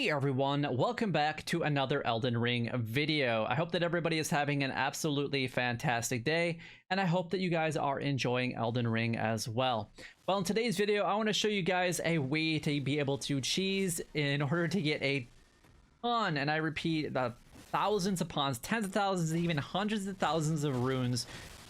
Hey everyone, welcome back to another Elden Ring video. I hope that everybody is having an absolutely fantastic day, and I hope that you guys are enjoying Elden Ring as well. Well, in today's video, I want to show you guys a way to be able to cheese in order to get a ton, and I repeat, the thousands upon tens of thousands, even hundreds of thousands of runes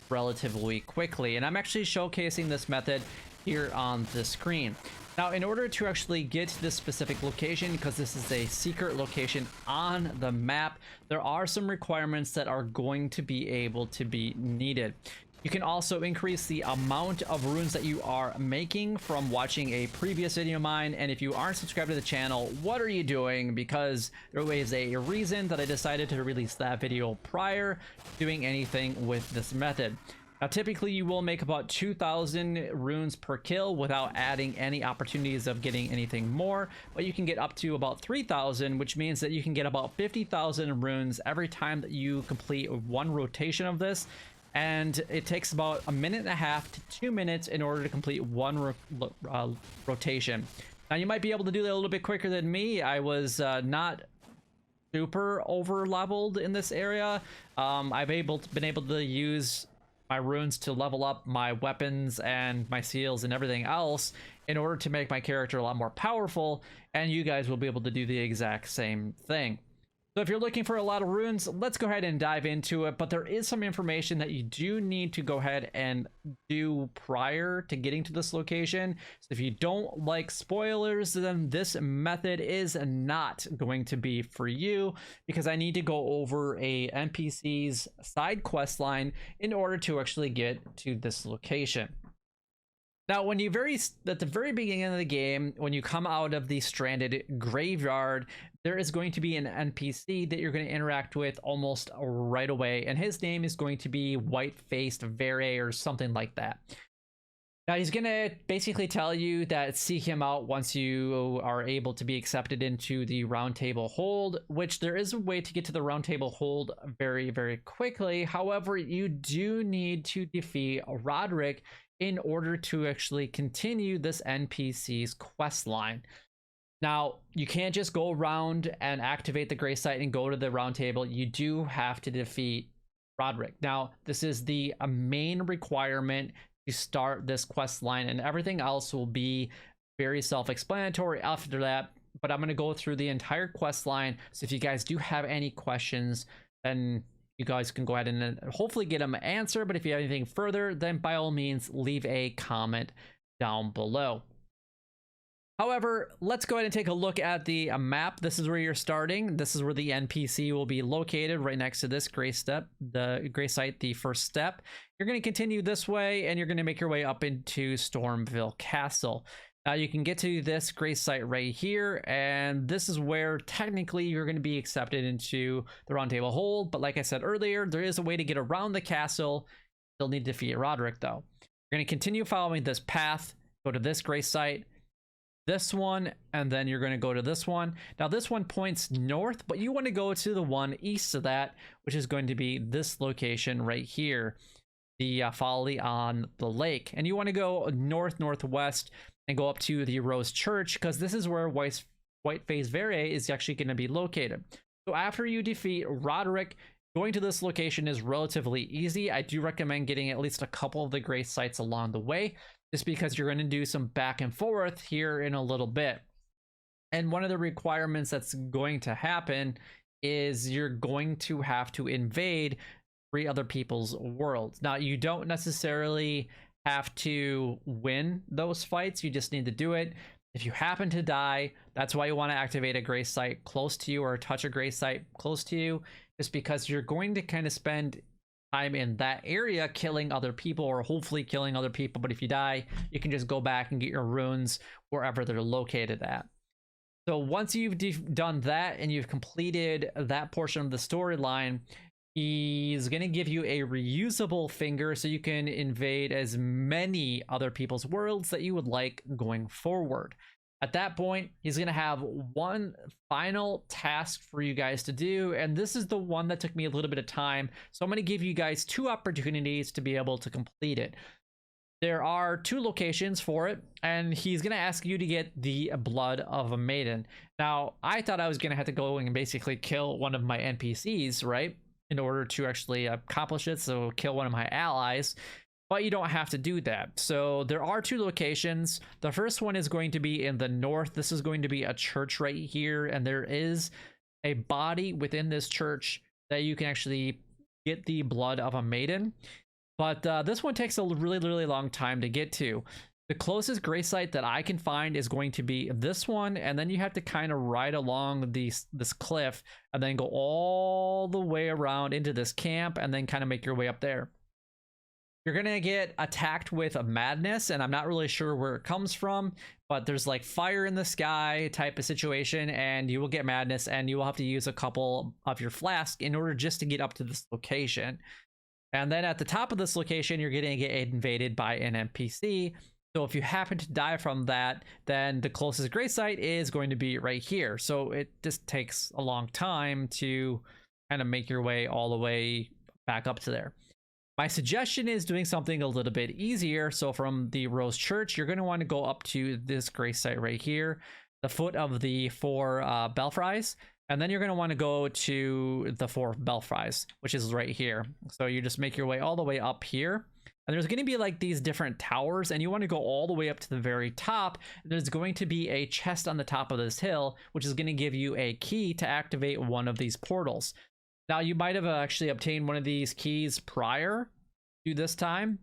relatively quickly. And I'm actually showcasing this method here on the screen. Now, in order to actually get to this specific location, because this is a secret location on the map, there are some requirements that are going to be able to be needed. You can also increase the amount of runes that you are making from watching a previous video of mine. And if you aren't subscribed to the channel, what are you doing? Because there is a reason that I decided to release that video prior to doing anything with this method. Now, typically you will make about 2,000 runes per kill without adding any opportunities of getting anything more, but you can get up to about 3,000, which means that you can get about 50,000 runes every time that you complete one rotation of this. And it takes about 1.5 to 2 minutes in order to complete one rotation. Now, you might be able to do that a little bit quicker than me. I was not super over leveled in this area. I've been able to use my runes to level up my weapons and my seals and everything else in order to make my character a lot more powerful, and you guys will be able to do the exact same thing. So if you're looking for a lot of runes, let's go ahead and dive into it. But there is some information that you do need to go ahead and do prior to getting to this location. So if you don't like spoilers, then this method is not going to be for you, because I need to go over a NPC's side quest line in order to actually get to this location. Now, when you at the very beginning of the game, when you come out of the stranded graveyard, there is going to be an NPC that you're going to interact with almost right away, and his name is going to be White-Faced Vere or something like that. Now, he's going to basically tell you that seek him out once you are able to be accepted into the Round Table Hold, which there is a way to get to the Round Table Hold very, very quickly. However, you do need to defeat Roderick in order to actually continue this NPC's quest line. Now, you can't just go around and activate the Gray Site and go to the Round Table. You do have to defeat Roderick. Now, this is the main requirement to start this quest line, and everything else will be very self-explanatory after that. But I'm going to go through the entire quest line, so if you guys do have any questions, then you guys can go ahead and hopefully get them answered. But if you have anything further, then by all means, leave a comment down below. However, let's go ahead and take a look at the map. This is where you're starting. This is where the NPC will be located, right next to this gray site, the first step. You're going to continue this way, and you're going to make your way up into Stormville Castle. Now, you can get to this gray site right here, and this is where technically you're going to be accepted into the Round Table Hold. But like I said earlier, there is a way to get around the castle. You'll need to defeat Roderick, though. You're going to continue following this path, go to this gray site, this one, and then you're going to go to this one. Now, this one points north, but you want to go to the one east of that, which is going to be this location right here, the Folly on the Lake. And you want to go northwest and go up to the Rose Church, because this is where White-Faced Vere is actually going to be located. So after you defeat Roderick, going to this location is relatively easy. I do recommend getting at least a couple of the gray sites along the way, just because you're going to do some back and forth here in a little bit. And one of the requirements that's going to happen is you're going to have to invade 3 other people's worlds. Now, you don't necessarily have to win those fights, you just need to do it. If you happen to die, that's why you want to activate a gray site close to you, or touch a gray site close to you, just because you're going to kind of spend time in that area killing other people, or hopefully killing other people. But if you die, you can just go back and get your runes wherever they're located at. So once you've done that and you've completed that portion of the storyline, he's going to give you a reusable finger, so you can invade as many other people's worlds that you would like going forward. At that point, he's going to have one final task for you guys to do, and this is the one that took me a little bit of time. So I'm going to give you guys 2 opportunities to be able to complete it. there are 2 locations for it, and he's going to ask you to get the blood of a maiden. Now, I thought I was going to have to go and basically kill one of my NPCs, right, in order to actually accomplish it, so kill one of my allies. But you don't have to do that. So there are 2 locations. The first one is going to be in the north. This is going to be a church right here, and there is a body within this church that you can actually get the blood of a maiden. But this one takes a really long time to get to. The closest grave site that I can find is going to be this one, and then you have to kind of ride along this cliff and then go all the way around into this camp and then kind of make your way up there. You're gonna get attacked with a madness, and I'm not really sure where it comes from, but there's like fire in the sky type of situation, and you will get madness, and you will have to use a couple of your flasks in order just to get up to this location. And then at the top of this location, you're gonna get invaded by an NPC. So if you happen to die from that, then the closest grave site is going to be right here. So it just takes a long time to kind of make your way all the way back up to there. My suggestion is doing something a little bit easier. So from the Rose Church, you're going to want to go up to this grave site right here, the foot of the 4 belfries. And then you're going to want to go to the 4 belfries, which is right here. So you just make your way all the way up here. And there's going to be like these different towers, and you want to go all the way up to the very top. There's going to be a chest on the top of this hill, which is going to give you a key to activate one of these portals. Now, you might have actually obtained one of these keys prior to this time.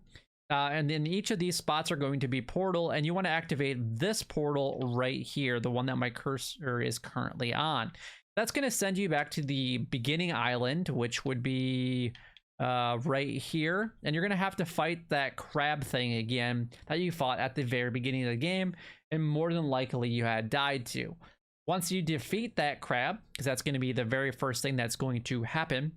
And then each of these spots are going to be portal, and you want to activate this portal right here, the one that my cursor is currently on. That's going to send you back to the beginning island, which would be right here. And you're going to have to fight that crab thing again that you fought at the very beginning of the game, and more than likely you had died to. Once you defeat that crab, because that's going to be the very first thing that's going to happen,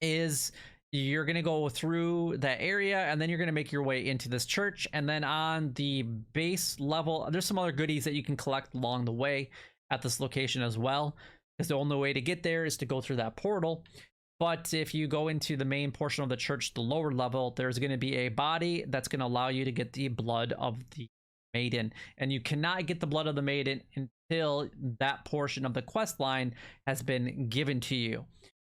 is you're going to go through that area, and then you're going to make your way into this church. And then on the base level, there's some other goodies that you can collect along the way at this location as well, because the only way to get there is to go through that portal. But if you go into the main portion of the church, the lower level, there's going to be a body that's going to allow you to get the blood of the maiden, and you cannot get the blood of the maiden until that portion of the quest line has been given to you.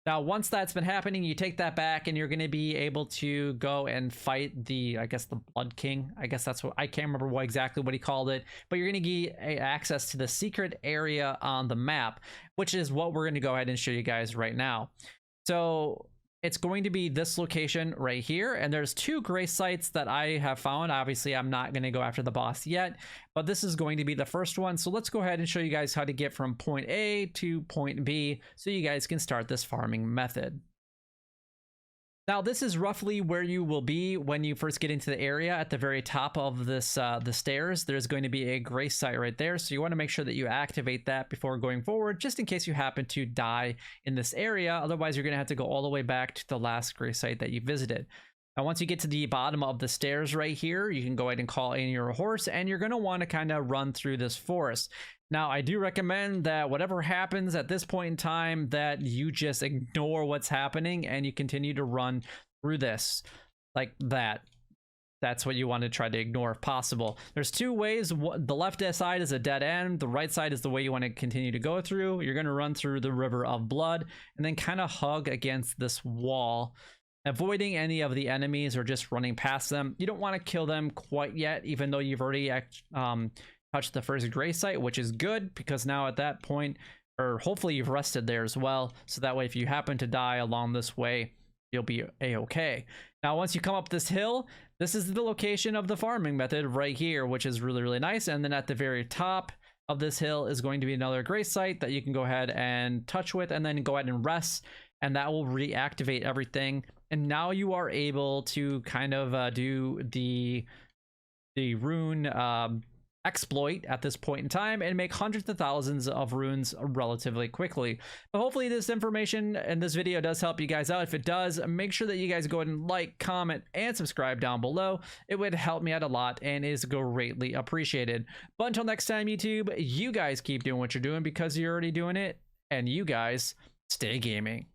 Now, once that's been happening, you take that back, and you're going to be able to go and fight the, I guess, the Blood King. I guess that's what, I can't remember exactly what he called it, but you're going to get access to the secret area on the map, which is what we're going to go ahead and show you guys right now. So it's going to be this location right here, and there's 2 grave sites that I have found. Obviously, I'm not going to go after the boss yet, but this is going to be the first one. So let's go ahead and show you guys how to get from point A to point B so you guys can start this farming method. Now, this is roughly where you will be when you first get into the area. At the very top of this the stairs, there's going to be a grave site right there. So you want to make sure that you activate that before going forward, just in case you happen to die in this area. Otherwise, you're going to have to go all the way back to the last grave site that you visited. Now, once you get to the bottom of the stairs right here, you can go ahead and call in your horse, and you're going to want to kind of run through this forest. Now, I do recommend that whatever happens at this point in time, that you just ignore what's happening and you continue to run through this like that. That's what you want to try to ignore if possible. There's 2 ways. The left side is a dead end. The right side is the way you want to continue to go through. You're going to run through the river of blood and then kind of hug against this wall, avoiding any of the enemies or just running past them. You don't want to kill them quite yet, even though you've already touched the first grave site, which is good, because now at that point, or hopefully you've rested there as well, so that way if you happen to die along this way, you'll be a-okay. Now, once you come up this hill, this is the location of the farming method right here, which is really nice. And then at the very top of this hill is going to be another grave site that you can go ahead and touch with, and then go ahead and rest, and that will reactivate everything. And now you are able to kind of do the rune exploit at this point in time and make hundreds of thousands of runes relatively quickly. But hopefully this information and this video does help you guys out. If it does, make sure that you guys go ahead and like, comment, and subscribe down below. It would help me out a lot and is greatly appreciated. But until next time, YouTube, you guys keep doing what you're doing because you're already doing it, and you guys stay gaming.